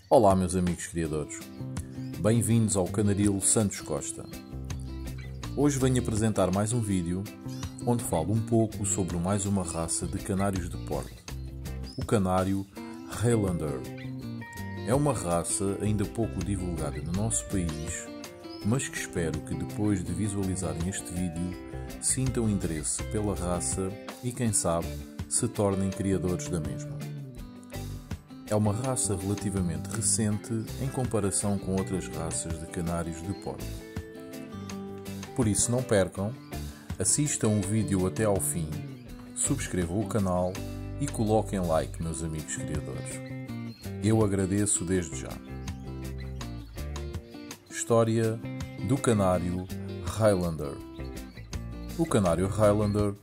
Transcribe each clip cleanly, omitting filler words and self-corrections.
Olá, meus amigos criadores. Bem-vindos ao Canaril Santos Costa. Hoje venho apresentar mais um vídeo onde falo um pouco sobre mais uma raça de canários de porte, o canário Highlander. É uma raça ainda pouco divulgada no nosso país, mas que espero que depois de visualizarem este vídeo sintam interesse pela raça e, quem sabe, se tornem criadores da mesma. É uma raça relativamente recente em comparação com outras raças de canários de porte. Por isso não percam, assistam o vídeo até ao fim, subscrevam o canal e coloquem like, meus amigos criadores. Eu agradeço desde já. História do canário Highlander. O canário Highlander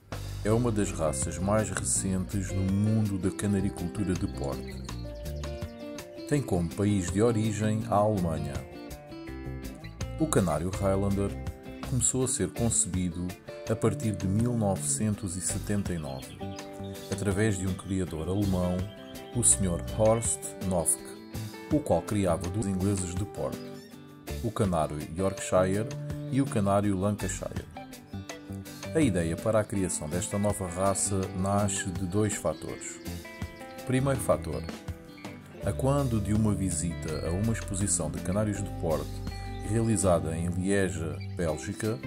é uma das raças mais recentes no mundo da canaricultura de porte. Tem como país de origem a Alemanha. O canário Highlander começou a ser concebido a partir de 1979, através de um criador alemão, o Sr. Horst Noffke, o qual criava duas ingleses de porte, o canário Yorkshire e o canário Lancashire. A ideia para a criação desta nova raça nasce de dois fatores. Primeiro fator: a quando de uma visita a uma exposição de canários de porte realizada em Lieja, Bélgica,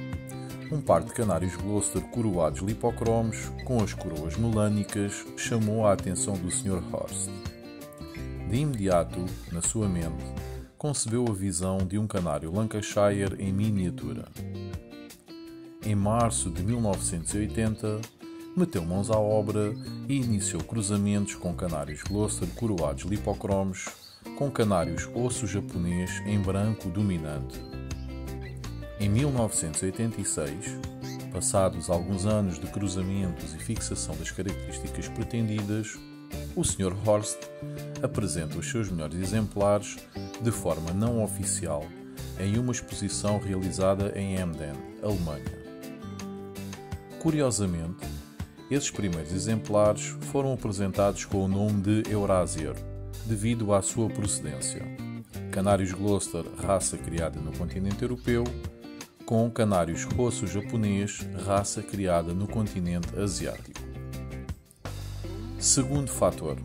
um par de canários Gloucester coroados lipocromos com as coroas melânicas chamou a atenção do Sr. Horst. De imediato, na sua mente, concebeu a visão de um canário Lancashire em miniatura. Em março de 1980, meteu mãos à obra e iniciou cruzamentos com canários Gloucester coroados lipocromos com canários osso japonês em branco dominante. Em 1986, passados alguns anos de cruzamentos e fixação das características pretendidas, o Sr. Horst apresenta os seus melhores exemplares de forma não oficial em uma exposição realizada em Emden, Alemanha. Curiosamente, esses primeiros exemplares foram apresentados com o nome de Eurasier, devido à sua procedência. Canários Gloucester, raça criada no continente europeu, com canários rosso japonês, raça criada no continente asiático. Segundo fator: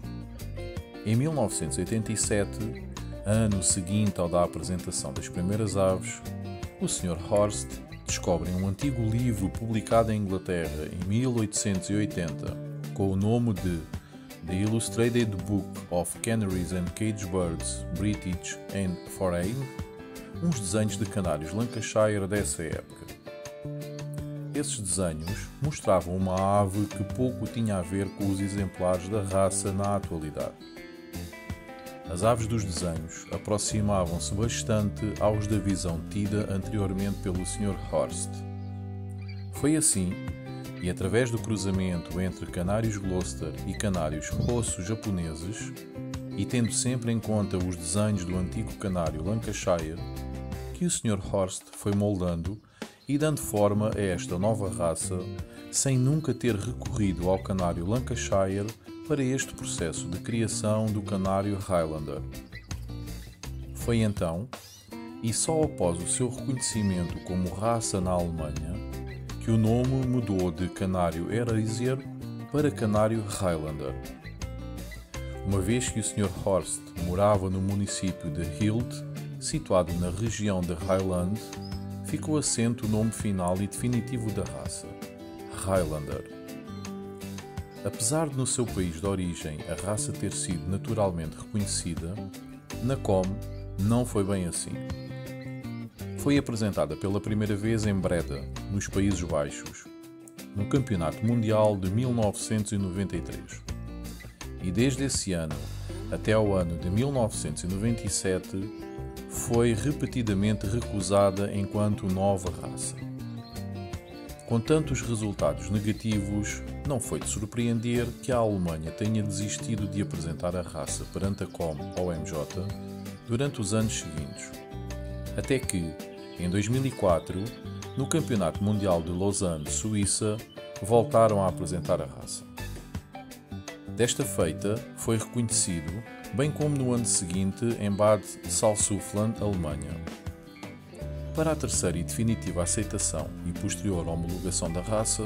em 1987, ano seguinte ao da apresentação das primeiras aves, o Sr. Horst descobre um antigo livro publicado em Inglaterra em 1880 com o nome de The Illustrated Book of Canaries and Cage Birds, British and Foreign, uns desenhos de canários Lancashire dessa época. Esses desenhos mostravam uma ave que pouco tinha a ver com os exemplares da raça na atualidade. As aves dos desenhos aproximavam-se bastante aos da visão tida anteriormente pelo Sr. Horst. Foi assim, e através do cruzamento entre canários Gloucester e canários rosso japoneses, e tendo sempre em conta os desenhos do antigo canário Lancashire, que o Sr. Horst foi moldando e dando forma a esta nova raça, sem nunca ter recorrido ao canário Lancashire para este processo de criação do canário Highlander. Foi então, e só após o seu reconhecimento como raça na Alemanha, que o nome mudou de canário Eurasier para canário Highlander. Uma vez que o Sr. Horst morava no município de Hild, situado na região de Highland, ficou assente o nome final e definitivo da raça, Highlander. Apesar de no seu país de origem a raça ter sido naturalmente reconhecida, na COM não foi bem assim. Foi apresentada pela primeira vez em Breda, nos Países Baixos, no Campeonato Mundial de 1993. E desde esse ano até ao ano de 1997 foi repetidamente recusada enquanto nova raça. Com tantos resultados negativos, não foi de surpreender que a Alemanha tenha desistido de apresentar a raça perante a COM ou MJ durante os anos seguintes, até que, em 2004, no Campeonato Mundial de Lausanne, Suíça, voltaram a apresentar a raça. Desta feita, foi reconhecido bem como no ano seguinte em Bad Salzuflen, Alemanha. Para a terceira e definitiva aceitação e posterior homologação da raça,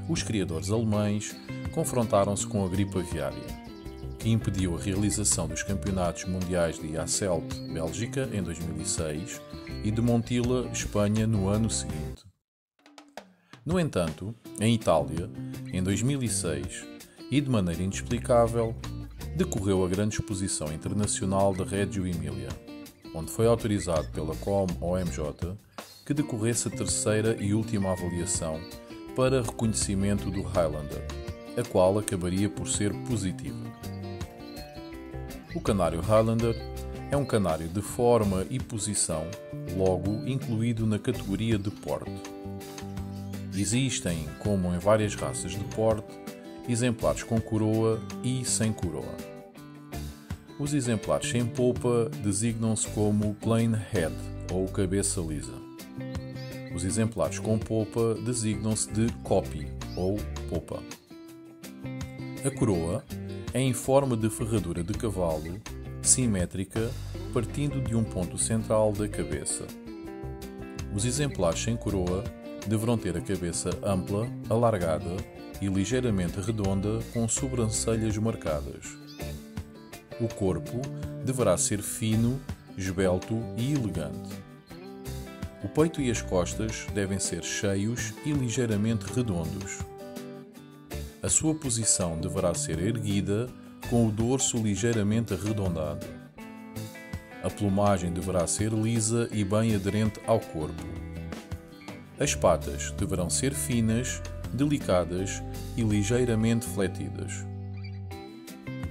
os criadores alemães confrontaram-se com a gripe aviária, que impediu a realização dos campeonatos mundiais de Hasselt, Bélgica, em 2006 e de Montilla, Espanha, no ano seguinte. No entanto, em Itália, em 2006, e de maneira inexplicável, decorreu a grande exposição internacional da Reggio Emilia, onde foi autorizado pela COM-OMJ que decorresse a terceira e última avaliação para reconhecimento do Highlander, a qual acabaria por ser positiva. O canário Highlander é um canário de forma e posição, logo incluído na categoria de porte. Existem, como em várias raças de porte, exemplares com coroa e sem coroa. Os exemplares sem polpa designam-se como plain head ou cabeça lisa. Os exemplares com polpa designam-se de copy ou popa. A coroa é em forma de ferradura de cavalo, simétrica, partindo de um ponto central da cabeça. Os exemplares sem coroa deverão ter a cabeça ampla, alargada e ligeiramente redonda com sobrancelhas marcadas. O corpo deverá ser fino, esbelto e elegante. O peito e as costas devem ser cheios e ligeiramente redondos. A sua posição deverá ser erguida, com o dorso ligeiramente arredondado. A plumagem deverá ser lisa e bem aderente ao corpo. As patas deverão ser finas, delicadas e ligeiramente fletidas.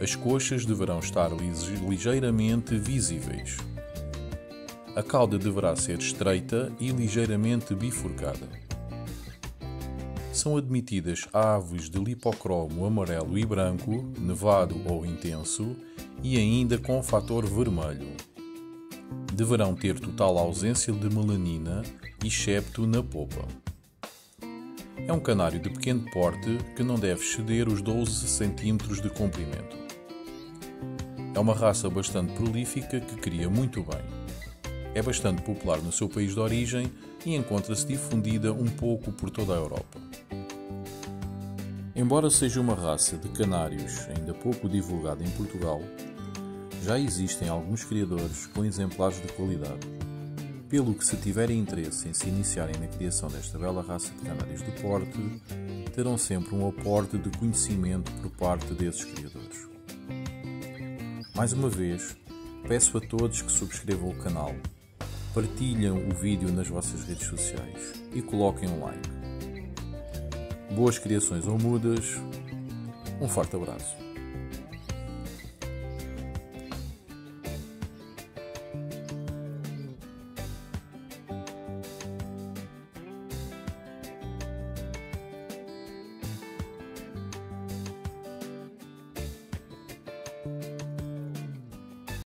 As coxas deverão estar ligeiramente visíveis. A cauda deverá ser estreita e ligeiramente bifurcada. São admitidas aves de lipocromo amarelo e branco, nevado ou intenso, e ainda com fator vermelho. Deverão ter total ausência de melanina, excepto na popa. É um canário de pequeno porte que não deve exceder os 12 cm de comprimento. É uma raça bastante prolífica que cria muito bem. É bastante popular no seu país de origem e encontra-se difundida um pouco por toda a Europa. Embora seja uma raça de canários ainda pouco divulgada em Portugal, já existem alguns criadores com exemplares de qualidade, pelo que, se tiverem interesse em se iniciarem na criação desta bela raça de canários de porte, terão sempre um aporte de conhecimento por parte desses criadores. Mais uma vez, peço a todos que subscrevam o canal, partilhem o vídeo nas vossas redes sociais e coloquem um like. Boas criações ou mudas, um forte abraço.